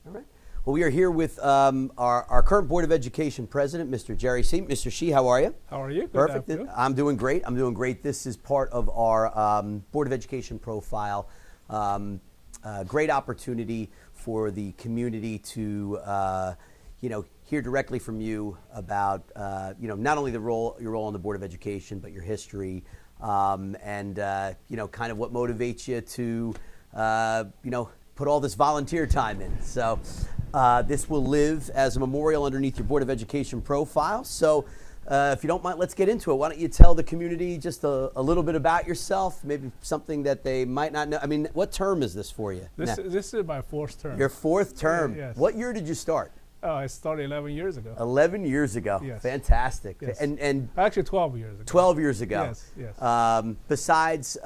All right. Well, we are here with our current Board of Education president, Mr. Jerry Shi. Mr. Shi, how are you? How are you? Good Perfect. afternoon. I'm doing great. I'm doing great. This is part of our Board of Education profile. Great opportunity for the community to, hear directly from you about, not only your role on the Board of Education, but your history, and kind of what motivates you to, put all this volunteer time in. So this will live as a memorial underneath your Board of Education profile. So if you don't mind, let's get into it. Why don't you tell the community just a little bit about yourself, maybe something that they might not know. I mean, what term is this for you? This is my fourth term. Your fourth term. Yes. What year did you start? Oh, I started 11 years ago. 11 years ago. Yes. Fantastic. Yes. And Actually 12 years ago. 12 years ago. Yes. Besides,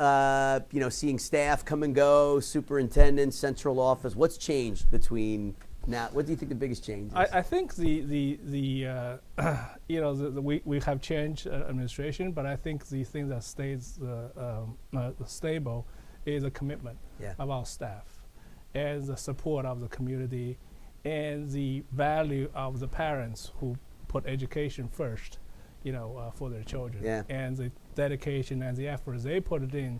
seeing staff come and go, superintendent, central office, what's changed between now? What do you think the biggest change is? I think we have changed administration, but I think the thing that stays stable is the commitment of our staff and the support of the community and the value of the parents who put education first, for their children, and the dedication and the efforts they put it in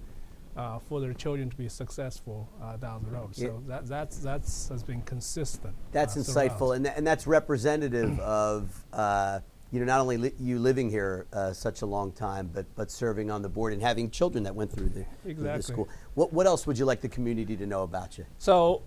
for their children to be successful down the road. So that has been consistent. That's insightful, and that's representative of not only you living here such a long time, but serving on the board and having children that went through the school. What else would you like the community to know about you? So,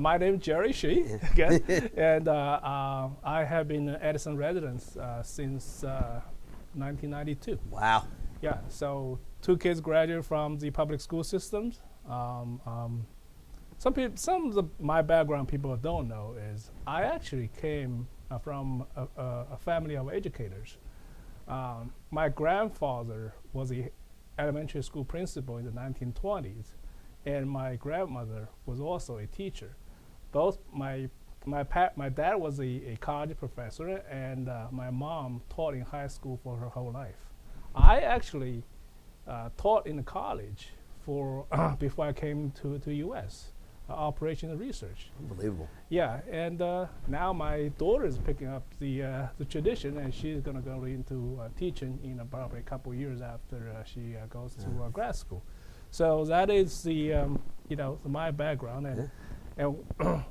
my name is Jerry Shi, again, and I have been an Edison resident since 1992. Wow. Yeah, so 2 kids graduated from the public school systems. Some of my background people don't know is I actually came from a family of educators. My grandfather was the elementary school principal in the 1920s. And my grandmother was also a teacher. Both my dad was a college professor, and my mom taught in high school for her whole life. I actually taught in the college before I came to U.S. Operation and research. Unbelievable. Yeah, and now my daughter is picking up the tradition, and she's going to go into teaching in probably a couple of years after she goes to grad school. So that is the my background, and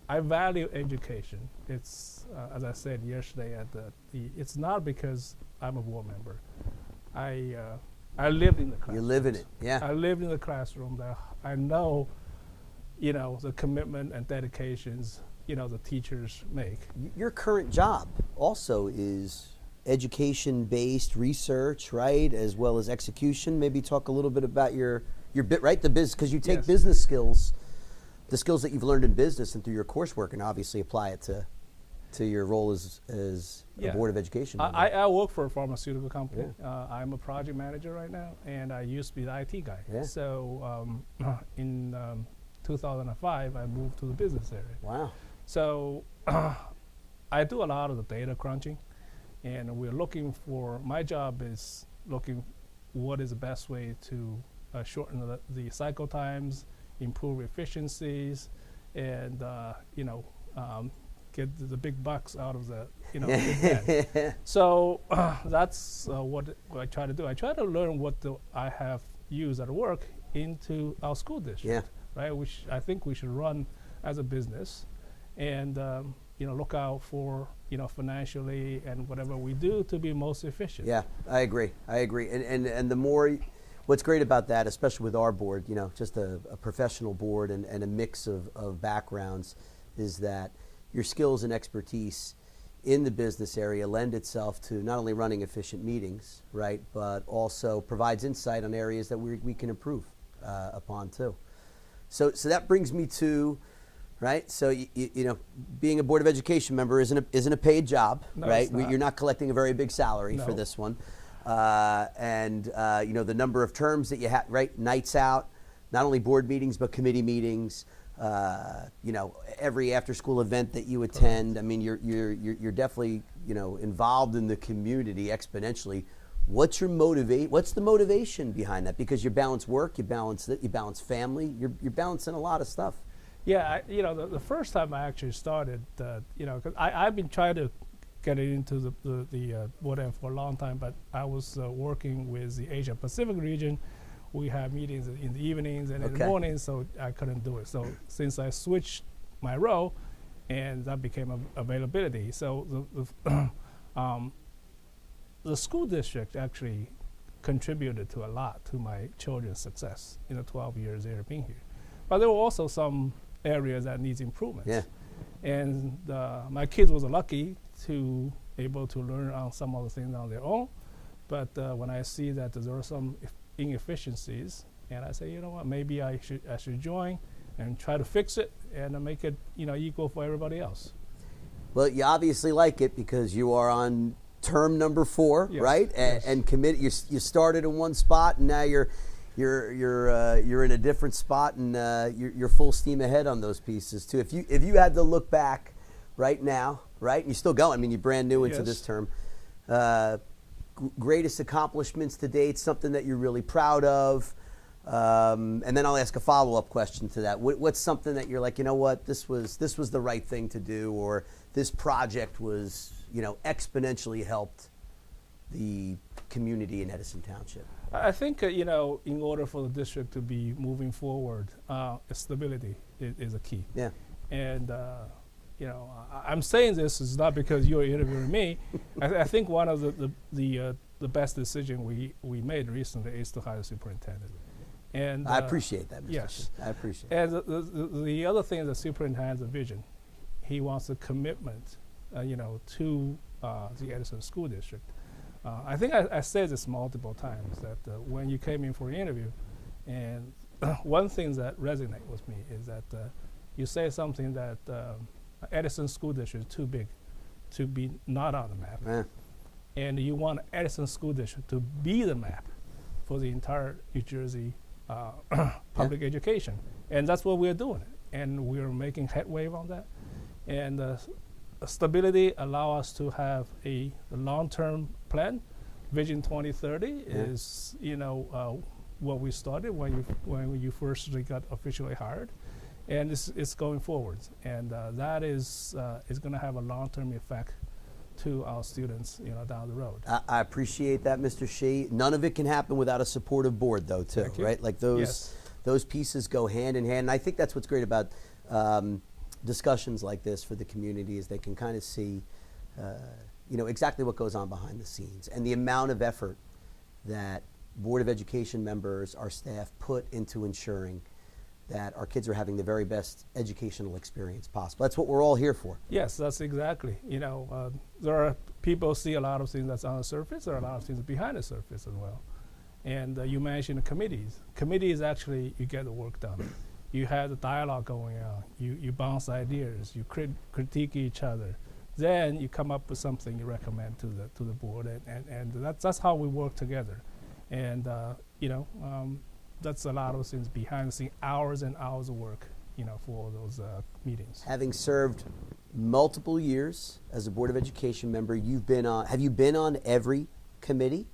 I value education. It's as I said yesterday it's not because I'm a board member. I lived in the classroom. You live in it, yeah. I lived in the classroom. I know, the commitment and dedications the teachers make. Your current job also is education-based research, right, as well as execution. Maybe talk a little bit about your bit, right, the business, because you take business skills, the skills that you've learned in business and through your coursework, and obviously apply it to your role as a Board of Education member. I work for a pharmaceutical company. I'm a project manager right now, and I used to be the IT guy. Yeah. So in 2005, I moved to the business area. Wow. So I do a lot of the data crunching. And we're looking for, my job is looking what is the best way to shorten the cycle times, improve efficiencies, and get the big bucks out of the big man. So that's what I try to do. I try to learn what I have used at work into our school district, right? Which I think we should run as a business, and look out for financially and whatever we do to be most efficient. Yeah, I agree. And the more, what's great about that, especially with our board, just a professional board and a mix of backgrounds, is that your skills and expertise in the business area lend itself to not only running efficient meetings, right, but also provides insight on areas that we can improve upon too. So that brings me to, right? So being a Board of Education member isn't a paid job, right? You're not collecting a very big salary for this one, and the number of terms that you have, right? Nights out, not only board meetings but committee meetings. Every after-school event that you attend. I mean, you're definitely involved in the community exponentially. What's the motivation behind that? Because you balance work, you balance family, you're balancing a lot of stuff. Yeah, the first time I actually started, 'cause I've been trying to get into the Board of Ed for a long time, but I was working with the Asia Pacific region. We have meetings in the evenings and in the Okay. mornings, so I couldn't do it. So since I switched my role, and that became availability, so the school district actually contributed to a lot to my children's success in the 12 years they've been here. But there were also some areas that needs improvements. Yeah. And my kids was lucky to able to learn on some of the things on their own. But when I see that there are some inefficiencies, and I say, you know what, maybe I should join and try to fix it and make it equal for everybody else. Well, you obviously like it because you are on term number 4, Yes, right? yes. And committed. You started in one spot, and now you're in a different spot, and you're full steam ahead on those pieces too. If you had to look back right now, right, and you're still going. I mean, you're brand new into Yes. this term. Greatest accomplishments to date, something that you're really proud of, and then I'll ask a follow-up question to that. What's something that you're like, you know what, this was the right thing to do, or this project was, exponentially helped the community in Edison Township? I think in order for the district to be moving forward, stability is a key. Yeah. And I'm saying this is not because you're interviewing me. I think one of the best decision we made recently is to hire a superintendent. And I appreciate that, Mr. yes. Shea. I appreciate it. And the other thing is the superintendent has a vision. He wants a commitment, to the Edison School District. I think I said this multiple times that when you came in for an interview, and one thing that resonates with me is that you say something that Edison School District is too big to be not on the map, Yeah. and you want Edison School District to be the map for the entire New Jersey public education, and that's what we're doing, and we're making headway on that, and stability allow us to have a long-term plan. Vision 2030 is what we started when you first got officially hired, and it's going forward, and that is going to have a long-term effect to our students down the road. I appreciate that, Mr. Shea. None of it can happen without a supportive board, though, too, Thank you. right? Like those pieces go hand in hand. And I think that's what's great about discussions like this for the community is they can kind of see, exactly what goes on behind the scenes and the amount of effort that Board of Education members, our staff, put into ensuring that our kids are having the very best educational experience possible. That's what we're all here for. Yes, that's exactly. There are people see a lot of things that's on the surface. There are a lot of things behind the surface as well. And you mentioned the committees. Committees actually, you get the work done. You have the dialogue going on. You bounce ideas. You critique each other. Then you come up with something you recommend to the board, and that's how we work together. And that's a lot of things behind the scenes, hours and hours of work, for those meetings. Having served multiple years as a Board of Education member, have you been on every committee?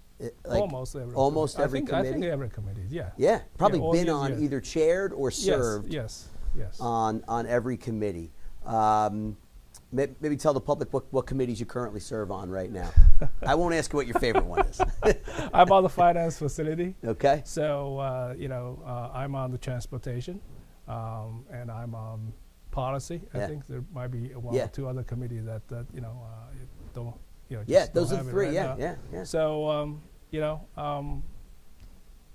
Almost every. Every committee? I think every committee, yeah. Yeah, probably all been these on years. either chaired or served Yes. on every committee. Maybe tell the public what committees you currently serve on right now. I won't ask you what your favorite one is. I'm on the finance facility. Okay. So, I'm on the transportation, and I'm on policy. Yeah. I think there might be one Yeah. or two other committees that don't, just Yeah, don't those are have the it three. right Yeah, now. yeah. So,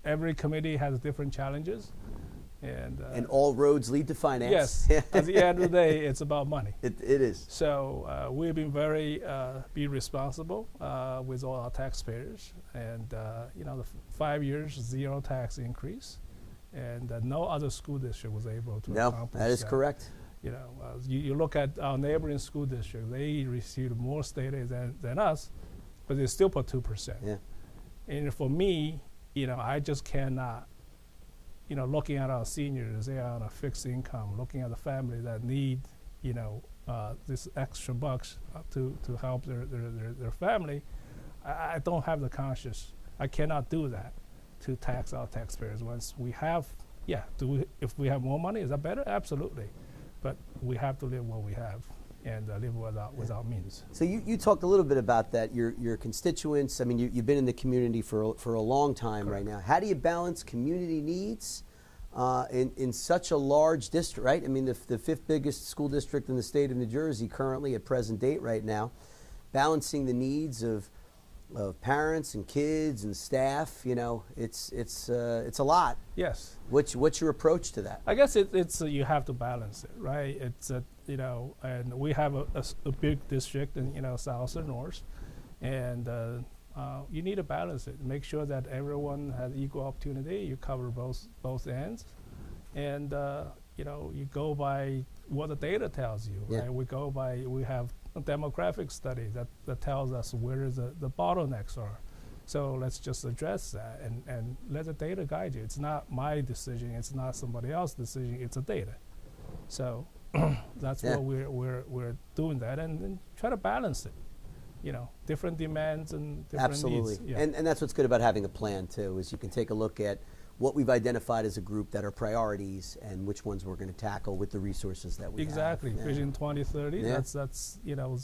every committee has different challenges, And all roads lead to finance. yes, at the end of the day, it's about money. It is. So we've been very be responsible with all our taxpayers, and the 5 years 0 tax increase, and no other school district was able to No, accomplish that is correct. You look at our neighboring school district; they received more state aid than us, but they still put 2%. Yeah. And for me, I just cannot. Looking at our seniors, they are on a fixed income, looking at the family that need, this extra bucks to help their family, I don't have the conscience. I cannot do that to tax our taxpayers. Once we have, if we have more money, is that better? Absolutely. but we have to live what we have and live without means. So you talked a little bit about that. Your constituents. I mean, you've been in the community for a long time right now. How do you balance community needs in such a large district? Right. I mean, the fifth biggest school district in the state of New Jersey currently at present date right now, balancing the needs of parents and kids and staff. You know, it's a lot. Yes. What's your approach to that? I guess it's you have to balance it, right? It's you know, and we have a big district in, you know, south and north, and you need to balance it. Make sure that everyone has equal opportunity. You cover both ends, and you know, you go by what the data tells you. Yeah. Right? We have a demographic study that tells us where the bottlenecks are. So let's just address that and let the data guide you. It's not my decision. It's not somebody else's decision. It's the data. So that's what we're doing that and try to balance it. You know, different demands and different Absolutely. needs. Yeah. And that's what's good about having a plan too, is you can take a look at what we've identified as a group that are priorities and which ones we're going to tackle with the resources that we Exactly. have. Yeah. Vision 2030. Yeah. That's you know,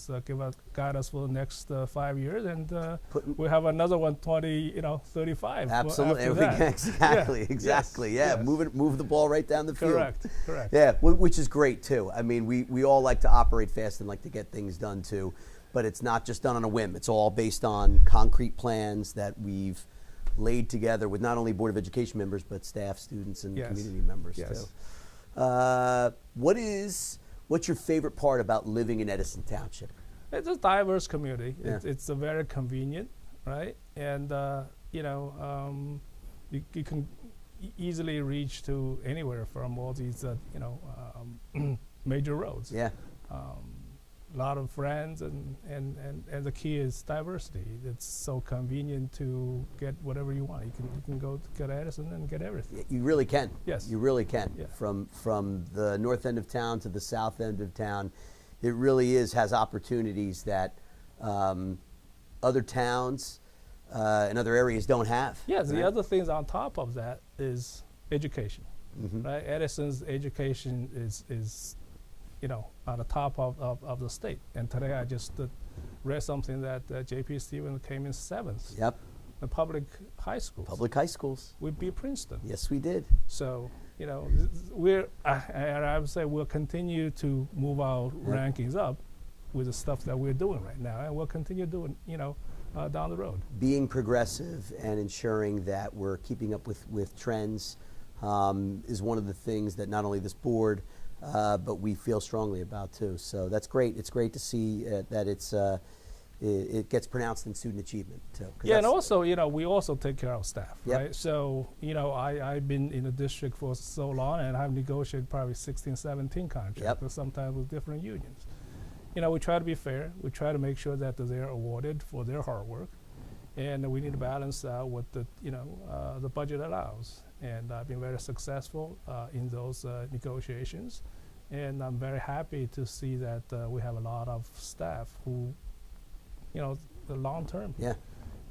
guide us for the next 5 years, and Putting- we have another one 35. Absolutely. after that. Exactly. Yes. Yeah. Move the ball right down the field. Correct. Yeah, which is great too. I mean, we all like to operate fast and like to get things done too, but it's not just done on a whim. It's all based on concrete plans that we've laid together with not only Board of Education members, but staff, students, and Yes. community members Yes. too. What's your favorite part about living in Edison Township? It's a diverse community. Yeah. It's a very convenient, right? And you know, you can easily reach to anywhere from all these you know, major roads. Yeah, A lot of friends, and the key is diversity. It's so convenient to get whatever you want. You can go to Edison and get everything. you really can. Yes. You really can. Yeah. From the north end of town to the south end of town, it really has opportunities that other towns and other areas don't have. Yes, the right? other things on top of that is education, Mhm. right? Edison's education is you know, on the top of the state. And today I just read something that J.P. Stevens came in 7th. Yep. The public high schools. Public high schools. We beat Princeton. Yes, we did. So, you know, and I would say we'll continue to move our rankings up with the stuff that we're doing right now. And we'll continue doing, you know, down the road. Being progressive and ensuring that we're keeping up with trends is one of the things that not only this board, but we feel strongly about too. So that's great. It's great to see that it gets pronounced in student achievement too. Yeah, and also, you know, we also take care of staff, Yep. right? So, you know, I've been in the district for so long, and I've negotiated probably 16, 17 contracts, Yep. but sometimes with different unions. You know, we try to be fair. We try to make sure that they're awarded for their hard work, and we need to balance out what the, you know, the budget allows. And I've been very successful in those negotiations, and I'm very happy to see that we have a lot of staff who, you know, the long term. Yeah.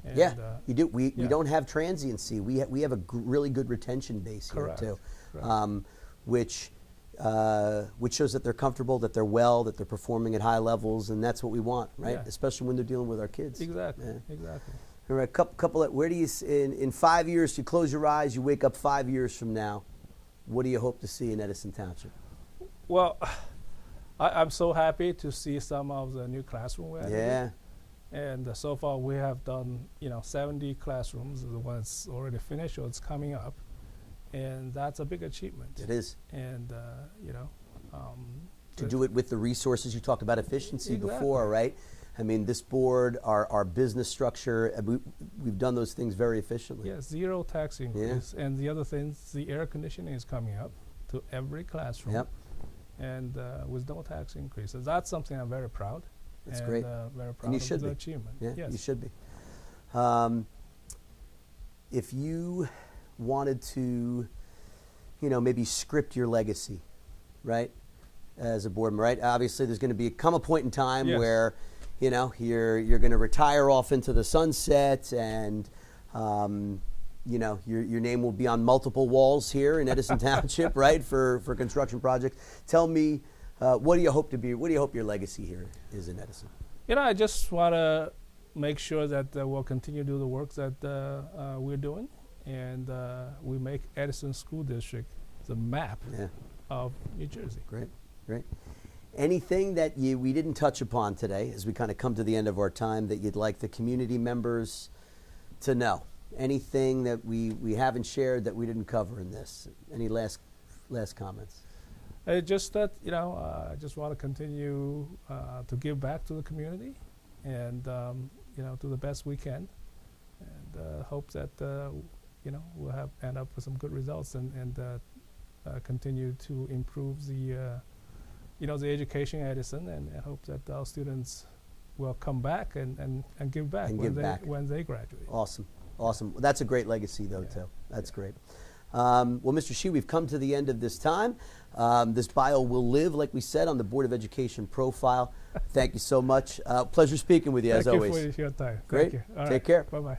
And, Yeah, you do. We yeah. don't have transiency. We have a really good retention base Correct. here too, Correct. which shows that they're comfortable, that they're well, that they're performing at high levels, and that's what we want, right? Yeah. Especially when they're dealing with our kids. Exactly. Yeah. Exactly. All right, couple of, where do you in 5 years? You close your eyes, you wake up 5 years from now. What do you hope to see in Edison Township? Well, I'm so happy to see some of the new classroom we added. Yeah, And so far we have done, you know, 70 classrooms. The one's already finished or it's coming up, and that's a big achievement. it is. And you know, To do it with the resources you talked about efficiency Exactly. before, right? I mean, this board, our business structure, we've done those things very efficiently. yeah, 0 tax increase. And the other thing, the air conditioning is coming up to every classroom. Yep. And with no tax increases, that's something I'm very proud. That's and, great. Very proud And you of should the be. achievement. Yeah, Yes. you should be. If you wanted to, you know, maybe script your legacy, right, as a board member, right? Obviously, there's going to come a point in time Yes. where, you know, you're going to retire off into the sunset, and you know, your name will be on multiple walls here in Edison Township, right, for construction projects. Tell me, what do you hope your legacy here is in Edison? You know, I just want to make sure that we'll continue to do the work that we're doing, and we make Edison School District the map of New Jersey. Great, great. Anything that we didn't touch upon today as we kind of come to the end of our time that you'd like the community members to know? Anything that we haven't shared that we didn't cover in this? Any last comments? Just that, you know, I just want to continue to give back to the community and, you know, do the best we can, and hope that, you know, we'll end up with some good results and continue to improve the, you know, the education in Edison, and I hope that our students will come back and give back, when they graduate. Awesome. Awesome. Well, that's a great legacy, though, too. That's great. Well, Mr. Shi, we've come to the end of this time. This bio will live, like we said, on the Board of Education profile. Thank you so much. Pleasure speaking with you, as always. Thank you for your time. Great. Thank you. Take care. Bye-bye.